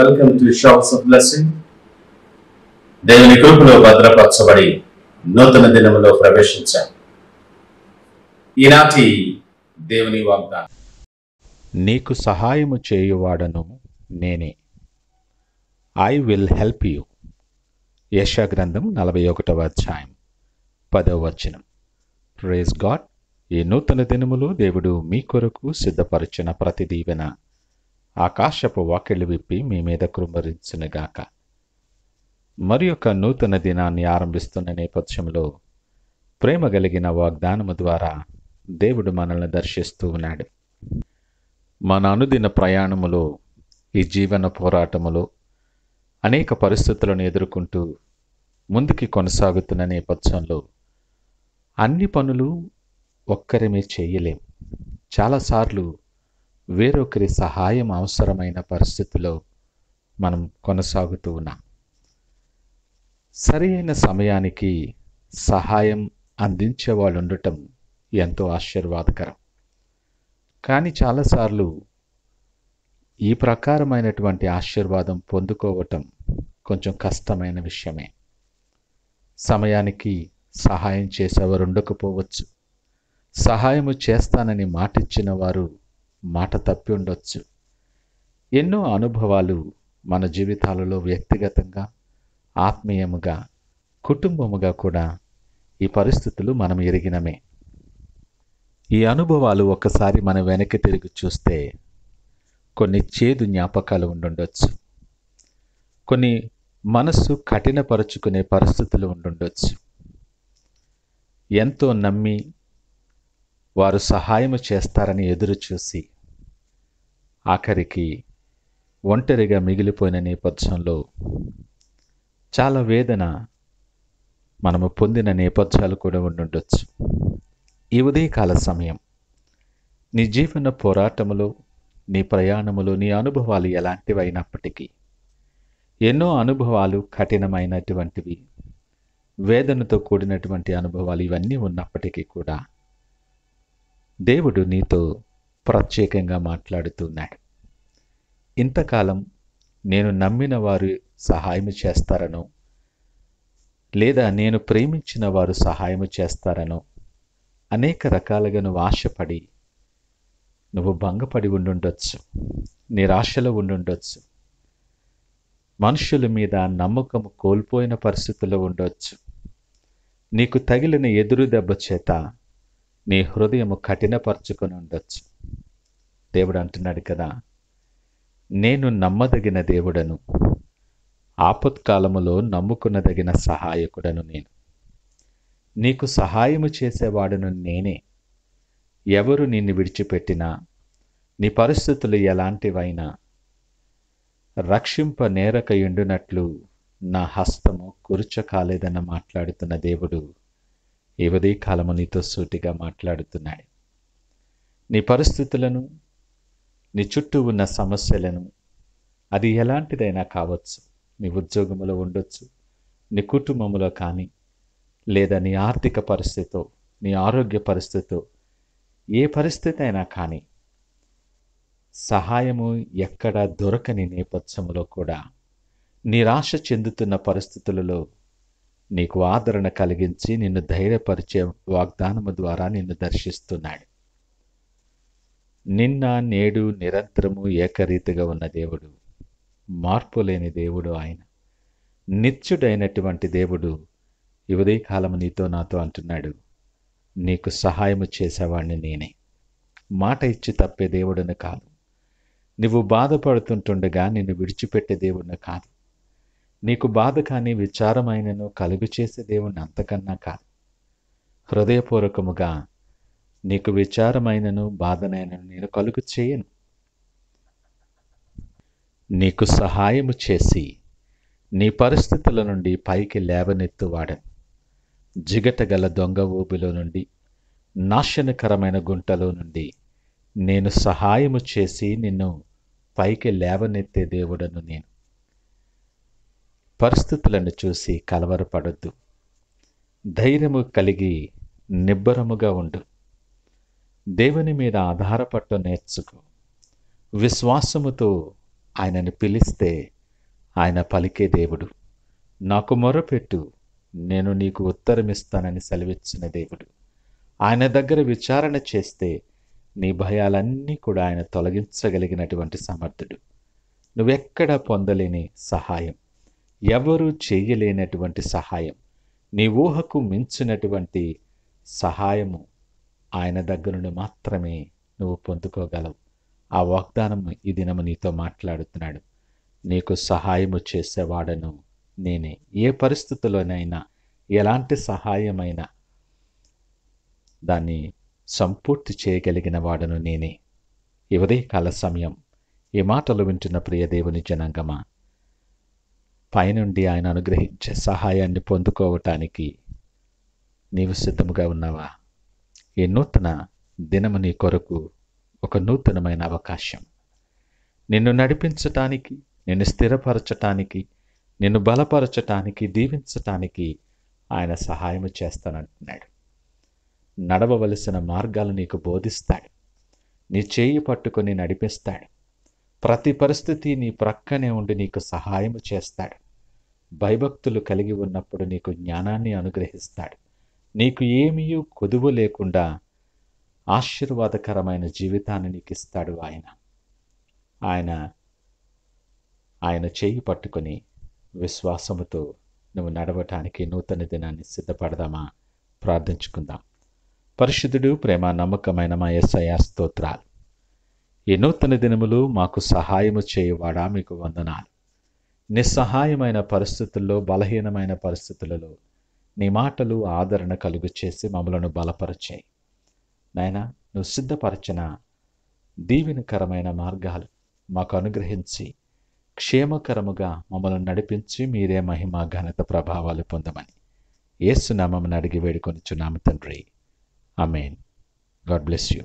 Welcome to shops of blessing. దేవుని కృపలో భద్రపరచబడి నూతన దినములో ప్రవేశించాం. ఈనాటి దేవుని వాగ్దానం, నీకు సహాయము చేయువాడను నేనే, ఐ విల్ హెల్ప్ యూ. యెషయా గ్రంథం 41వ అధ్యాయం 10వ వచనం. Praise God. ఈ నూతన దినములో దేవుడు మీ కొరకు సిద్ధపరిచిన ప్రతి దీవెన ఆకాశపు వాకిళ్ళు విప్పి మీ మీద కృమ్మరించునుగాక. మరి యొక్క నూతన దినాన్ని ఆరంభిస్తున్న నేపథ్యంలో ప్రేమ కలిగిన వాగ్దానము ద్వారా దేవుడు మనల్ని దర్శిస్తూ ఉన్నాడు. మన అనుదిన ప్రయాణములో, ఈ జీవన పోరాటములో అనేక పరిస్థితులను ఎదుర్కొంటూ ముందుకి కొనసాగుతున్న నేపథ్యంలో అన్ని పనులు ఒక్కరమే చేయలేం. చాలాసార్లు వేరొకరి సహాయం అవసరమైన పరిస్థితిలో మనం కొనసాగుతూ ఉన్నాం. సరి అయిన సమయానికి సహాయం అందించే వాళ్ళు ఉండటం ఎంతో ఆశీర్వాదకరం. కానీ చాలాసార్లు ఈ ప్రకారమైనటువంటి ఆశీర్వాదం పొందుకోవటం కొంచెం కష్టమైన విషయమే. సమయానికి సహాయం చేసేవారు ఉండకపోవచ్చు. సహాయము చేస్తానని మాటిచ్చిన వారు మాట తప్పి ఉండొచ్చు. ఎన్నో అనుభవాలు మన జీవితాలలో వ్యక్తిగతంగా, ఆత్మీయముగా, కుటుంబముగా కూడా ఈ పరిస్థితులు మనం ఎరిగినమే. ఈ అనుభవాలు ఒక్కసారి మనం వెనక్కి తిరిగి చూస్తే కొన్ని చేదు జ్ఞాపకాలు ఉండుండొచ్చు. కొన్ని మనస్సు కఠినపరుచుకునే పరిస్థితులు ఉండుండొచ్చు. ఎంతో నమ్మి వారు సహాయము చేస్తారని ఎదురు చూసి ఆఖరికి ఒంటరిగా మిగిలిపోయిన నేపథ్యంలో చాలా వేదన మనము పొందిన నేపథ్యాలు కూడా ఉండుండొచ్చు. ఈ ఉదయకాల సమయం నీ జీవన పోరాటములో, నీ ప్రయాణములో నీ అనుభవాలు ఎలాంటివైనప్పటికీ, ఎన్నో అనుభవాలు కఠినమైనటువంటివి, వేదనతో కూడినటువంటి అనుభవాలు ఇవన్నీ ఉన్నప్పటికీ కూడా దేవుడు నీతో ప్రత్యేకంగా మాట్లాడుతున్నాడు. ఇంతకాలం నేను నమ్మిన వారు సహాయం చేస్తారనో, లేదా నేను ప్రేమించిన వారు సహాయం చేస్తారనో అనేక రకాలుగా నువ్వు ఆశపడి, నువ్వు భంగపడి ఉండుండొచ్చు, నిరాశలో ఉండుండొచ్చు, మనుషుల మీద నమ్మకం కోల్పోయిన పరిస్థితుల్లో ఉండొచ్చు. నీకు తగిలిన ఎదురు దెబ్బ చేత నీ హృదయము కఠినపరుచుకొని ఉండొచ్చు. దేవుడు అంటున్నాడు కదా, నేను నమ్మదగిన దేవుడను, ఆపత్కాలములో నమ్ముకునదగిన సహాయకుడను నేను. నీకు సహాయము చేసేవాడును నేనే. ఎవరు నిన్ను విడిచిపెట్టినా, నీ పరిస్థితులు ఎలాంటివైనా రక్షింప నేరక ఎండునట్లు నా హస్తము కురుచ కాలేదన్న మాట్లాడుతున్న దేవుడు ఈ ఉదయకాలము నీతో సూటిగా మాట్లాడుతున్నాడు. నీ పరిస్థితులను, నీ చుట్టూ ఉన్న సమస్యలను, అది ఎలాంటిదైనా కావచ్చు. నీ ఉద్యోగంలో ఉండొచ్చు, నీ కుటుంబంలో కానీ, లేదా నీ ఆర్థిక పరిస్థితితో, నీ ఆరోగ్య పరిస్థితితో, ఏ పరిస్థితి అయినా కానీ సహాయము ఎక్కడ దొరకని నేపథ్యంలో కూడా నిరాశ చెందుతున్న పరిస్థితులలో నీకు ఆదరణ కలిగించి నిన్ను ధైర్యపరిచే వాగ్దానము ద్వారా నిన్ను దర్శిస్తున్నాడు. నిన్న నేడు నిరంతరము ఏకరీతిగా ఉన్న దేవుడు, మార్పు లేని దేవుడు ఆయన. నిత్యుడైనటువంటి దేవుడు ఈ ఉదయకాలము నీతో నాతో అంటున్నాడు, నీకు సహాయము చేసేవాడిని నేనే. మాట ఇచ్చి తప్పే దేవుడిని కాదు. నువ్వు బాధపడుతుంటుండగా నిన్ను విడిచిపెట్టే దేవుడిని కాదు. నీకు బాధ కానీ విచారమైనను కలుగు చేసే దేవుణ్ణి అంతకన్నా కాదు. హృదయపూర్వకముగా నీకు విచారమైనను బాధనైనను నేను కలుగు చేయను. నీకు సహాయము చేసి నీ పరిస్థితుల నుండి పైకి లేవనెత్తువాడను. జిగటగల దొంగ ఊబిలో నుండి, నాశనకరమైన గుంటలో నుండి నేను సహాయము చేసి నిన్ను పైకి లేవనెత్తే దేవుడను నేను. పరిస్థితులను చూసి కలవరపడొద్దు. ధైర్యము కలిగి నిబ్బరముగా ఉండు. దేవుని మీద ఆధారపడటం నేర్చుకో. విశ్వాసముతో ఆయనను పిలిస్తే ఆయన పలికే దేవుడు. నాకు మొరపెట్టు, నేను నీకు ఉత్తరమిస్తానని సెలవిచ్చిన దేవుడు. ఆయన దగ్గర విచారణ చేస్తే నీ భయాలన్నీ కూడా ఆయన తొలగించగలిగినటువంటి సమర్థుడు. నువ్వెక్కడ పొందలేని సహాయం, ఎవరు చేయలేనటువంటి సహాయం, నీ ఊహకు మించినటువంటి సహాయము ఆయన దగ్గర నుండి మాత్రమే నువ్వు పొందుకోగలవు. ఆ వాగ్దానం ఈ దినము నీతో మాట్లాడుతున్నాడు. నీకు సహాయము చేసేవాడను నేనే. ఏ పరిస్థితుల్లోనైనా ఎలాంటి సహాయమైనా దాన్ని సంపూర్తి చేయగలిగిన వాడను నేనే. ఈ ఉదయకాల సమయం ఈ మాటలు వింటున్న ప్రియ దేవుని జనాంగమా, పైనుండి ఆయన అనుగ్రహించే సహాయాన్ని పొందుకోవటానికి నీవు సిద్ధముగా ఉన్నావా? ఈ నూతన దినము నీ కొరకు ఒక నూతనమైన అవకాశం. నిన్ను నడిపించటానికి, నిన్ను స్థిరపరచటానికి, నిన్ను బలపరచటానికి, దీవించటానికి ఆయన సహాయము చేస్తానంటున్నాడు. నడవవలసిన మార్గాలు నీకు బోధిస్తాడు. నీ చేయి పట్టుకొని నడిపిస్తాడు. ప్రతి పరిస్థితి నీ ప్రక్కనే ఉండి నీకు సహాయము చేస్తాడు. భయభక్తులు కలిగి ఉన్నప్పుడు నీకు జ్ఞానాన్ని అనుగ్రహిస్తాడు. నీకు ఏమీ కొదువు లేకుండా ఆశీర్వాదకరమైన జీవితాన్ని నీకు ఇస్తాడు ఆయన చేయి పట్టుకొని విశ్వాసముతో నువ్వు నడవటానికి నూతన దినాన్ని సిద్ధపడదామా? ప్రార్థించుకుందాం. పరిశుద్ధుడు, ప్రేమ నమ్మకమైన మా యేసయ్యా స్తోత్రాలు. ఈ నూతన దినములు మాకు సహాయము చేయువాడా మీకు వందనాలు. నిస్సహాయమైన పరిస్థితుల్లో, బలహీనమైన పరిస్థితులలో నీ మాటలు ఆదరణ కలుగు చేసి మమ్మలను బలపరిచాయి. నాయనా, నువ్వు సిద్ధపరచిన దీవెనకరమైన మార్గాలు మాకు అనుగ్రహించి క్షేమకరముగా మమ్మల్ని నడిపించి మీరే మహిమ, ఘనత, ప్రభావాలు పొందమని యేసు నామమున అడిగి వేడుకొనుచున్నాము తండ్రి. ఆమేన్. God bless you.